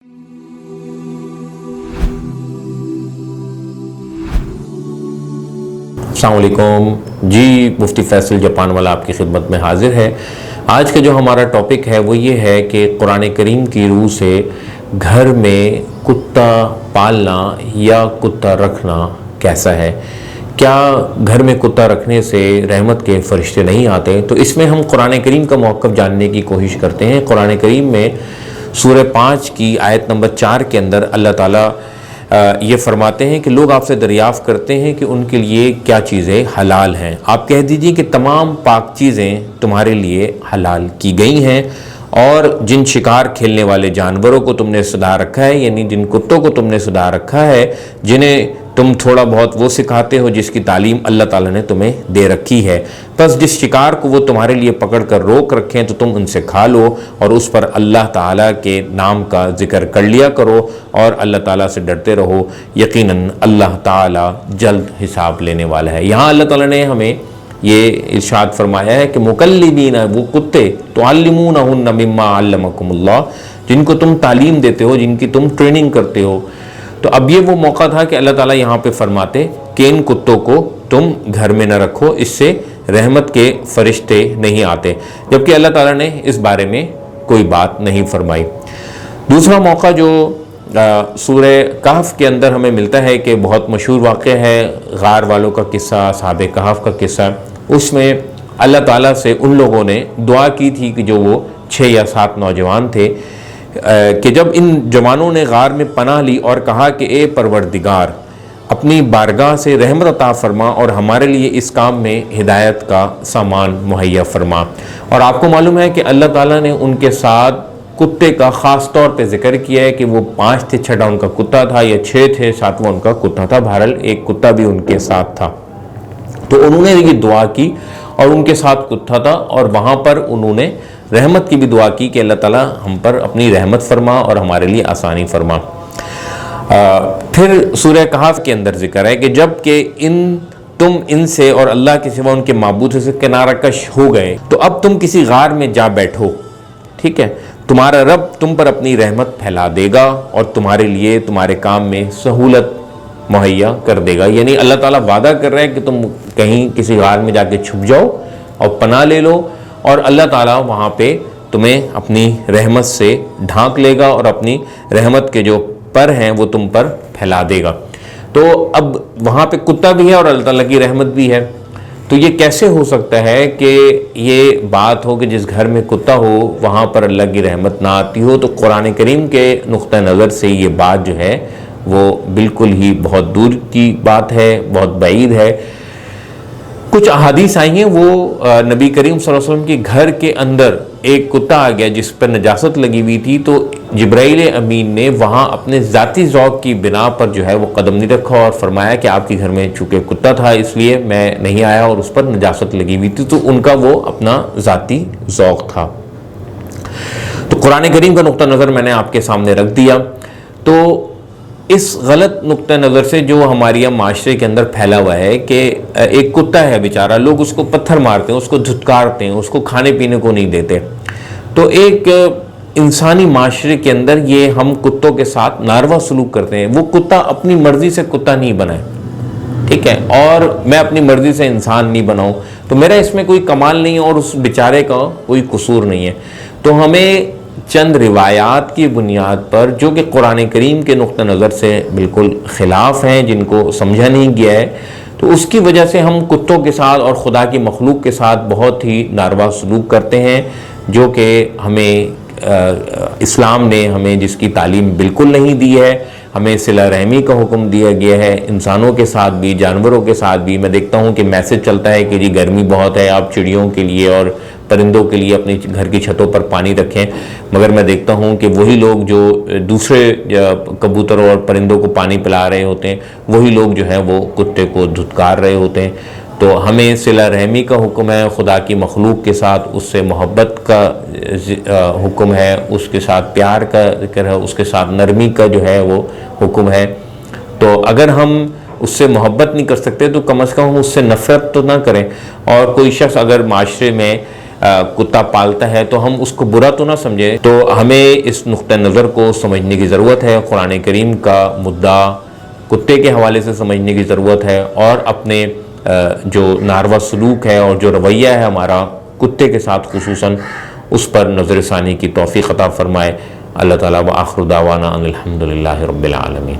अस्सलाम वालेकुम जी, मुफ्ती फैसल जापान वाला आपकी खिदमत में हाजिर है। आज का जो हमारा टॉपिक है वो ये है कि कुरान करीम की रूह से घर में कुत्ता पालना या कुत्ता रखना कैसा है। क्या घर में कुत्ता रखने से रहमत के फरिश्ते नहीं आते? तो इसमें हम कुरान करीम का मौक़िफ़ जानने की कोशिश करते हैं। कुरान करीम में सूरह 5 की आयत नंबर 4 के अंदर अल्लाह ताला ये फरमाते हैं कि लोग आपसे दरियाफ़्त करते हैं कि उनके लिए क्या चीज़ें हलाल हैं। आप कह दीजिए कि तमाम पाक चीज़ें तुम्हारे लिए हलाल की गई हैं, और जिन शिकार खेलने वाले जानवरों को तुमने सदा रखा है, यानी जिन कुत्तों को तुमने सदा रखा है, जिन्हें तुम थोड़ा बहुत वो सिखाते हो जिसकी तालीम अल्लाह ताला ने तुम्हें दे रखी है, बस जिस शिकार को वो तुम्हारे लिए पकड़ कर रोक रखें तो तुम उनसे खा लो और उस पर अल्लाह ताला के नाम का जिक्र कर लिया करो और अल्लाह ताला से डरते रहो। यकीनन अल्लाह ताला जल्द हिसाब लेने वाला है। यहाँ अल्लाह ताला ने हमें ये इरशाद फरमाया है कि मुकल्लिबीना, वो कुत्ते तुअल्लिमूनहुन्ना मिम्मा अल्लमकुमुल्लाह, जिनको तुम तालीम देते हो, जिनकी तुम ट्रेनिंग करते हो। तो अब ये वो मौका था कि अल्लाह ताला यहाँ पे फरमाते कि इन कुत्तों को तुम घर में न रखो, इससे रहमत के फरिश्ते नहीं आते, जबकि अल्लाह ताला ने इस बारे में कोई बात नहीं फरमाई। दूसरा मौका जो सूरह कहफ के अंदर हमें मिलता है कि बहुत मशहूर वाक़या है गार वालों का किस्सा, असहाबे कहफ का किस्सा। उसमें अल्लाह ताला से उन लोगों ने दुआ की थी कि जो वो 6 या 7 नौजवान थे, कि जब इन जवानों ने गार में पनाह ली और कहा कि ए परवरदिगार, अपनी बारगाह से रहमत अता फरमा और हमारे लिए इस काम में हिदायत का सामान मुहैया फरमा। और आपको मालूम है कि अल्लाह ताला ने उनके साथ कुत्ते का ख़ास तौर पे जिक्र किया है कि वो 5 थे, 6 उनका कुत्ता था, या 6 थे, 7वां उनका कुत्ता था, बहरहाल एक कुत्ता भी उनके साथ था। तो उन्होंने ये दुआ की और उनके साथ कुत्ता था, और वहाँ पर उन्होंने रहमत की भी दुआ की कि अल्लाह ताला हम पर अपनी रहमत फरमा और हमारे लिए आसानी फरमा। फिर सूरह कहफ के अंदर जिक्र है कि जब कि तुम इनसे और अल्लाह के सिवा उनके माबूद से किनारा कश हो गए, तो अब तुम किसी गार में जा बैठो, ठीक है, तुम्हारा रब तुम पर अपनी रहमत फैला देगा और तुम्हारे लिए तुम्हारे काम में सहूलत मुहैया कर देगा। यानी अल्लाह ताला वादा कर रहा है कि तुम कहीं किसी गार में जाके छुप जाओ और पनाह ले लो, और अल्लाह ताला वहाँ पे तुम्हें अपनी रहमत से ढांक लेगा और अपनी रहमत के जो पर हैं वो तुम पर फैला देगा। तो अब वहाँ पे कुत्ता भी है और अल्लाह ताला की रहमत भी है। तो ये कैसे हो सकता है कि ये बात हो कि जिस घर में कुत्ता हो वहाँ पर अल्लाह की रहमत ना आती हो? तो कुरान करीम के नुक्ता नज़र से ये बात जो है वो बिल्कुल ही बहुत दूर की बात है, बहुत बाईद है। कुछ अहादीस आई हैं, वो नबी करीम सल्लल्लाहु अलैहि वसल्लम के घर के अंदर एक कुत्ता आ गया जिस पर नजासत लगी हुई थी, तो जिब्राइल अमीन ने वहाँ अपने ज़ाती ज़ौक़ की बिना पर जो है वो कदम नहीं रखा और फरमाया कि आपके घर में चूँकि कुत्ता था इसलिए मैं नहीं आया और उस पर नजासत लगी हुई थी। तो उनका वो अपना ज़ाती ज़ौक़ था। तो कुरान करीम का नुक्ता नज़र मैंने आपके सामने रख दिया। तो इस गलत नुक्ता नज़र से जो हमारे यहाँ माशरे के अंदर फैला हुआ है कि एक कुत्ता है बेचारा, लोग उसको पत्थर मारते हैं, उसको धुतकारते हैं, उसको खाने पीने को नहीं देते। तो एक इंसानी माशरे के अंदर ये हम कुत्तों के साथ नारवा सलूक करते हैं। वो कुत्ता अपनी मर्ज़ी से कुत्ता नहीं बना है, ठीक है, और मैं अपनी मर्ज़ी से इंसान नहीं बनाऊँ, तो मेरा इसमें कोई कमाल नहीं है और उस बेचारे का कोई कसूर नहीं है। तो हमें चंद रिवायात की बुनियाद पर जो कि कुरान करीम के नुक्ता नज़र से बिल्कुल ख़िलाफ़ हैं, जिनको समझा नहीं गया है, तो उसकी वजह से हम कुत्तों के साथ और खुदा की मखलूक के साथ बहुत ही नारवा सलूक करते हैं, जो कि हमें इस्लाम ने हमें जिसकी तालीम बिल्कुल नहीं दी है। हमें सिला रहमी का हुक्म दिया गया है, इंसानों के साथ भी जानवरों के साथ भी। मैं देखता हूँ कि मैसेज चलता है कि जी गर्मी बहुत है, आप चिड़ियों के लिए और परिंदों के लिए अपने घर की छतों पर पानी रखें, मगर मैं देखता हूँ कि वही लोग जो दूसरे कबूतरों और परिंदों को पानी पिला रहे होते हैं, वही लोग जो हैं वो कुत्ते को धुतकार रहे होते हैं। तो हमें सिला रहमी का हुक्म है, खुदा की मखलूक के साथ उससे मोहब्बत का हुक्म है, उसके साथ प्यार का जिक्र है, उसके साथ नरमी का जो है वो हुक्म है। तो अगर हम उससे मोहब्बत नहीं कर सकते तो कम से कम उससे नफ़रत तो ना करें। और कोई शख्स अगर माशरे में کتا پالتا ہے تو ہم اس کو برا تو نہ سمجھیں. تو ہمیں اس نقطہ نظر کو سمجھنے کی ضرورت ہے. قرآن کریم کا مدعا کتے کے حوالے سے سمجھنے کی ضرورت ہے، اور اپنے جو ناروا سلوک ہے اور جو رویہ ہے ہمارا کتے کے ساتھ خصوصاً، اس پر نظر ثانی کی توفیق عطا فرمائے. اللہ تعالیٰ وآخر دعوانا ان الحمدللہ رب العالمین.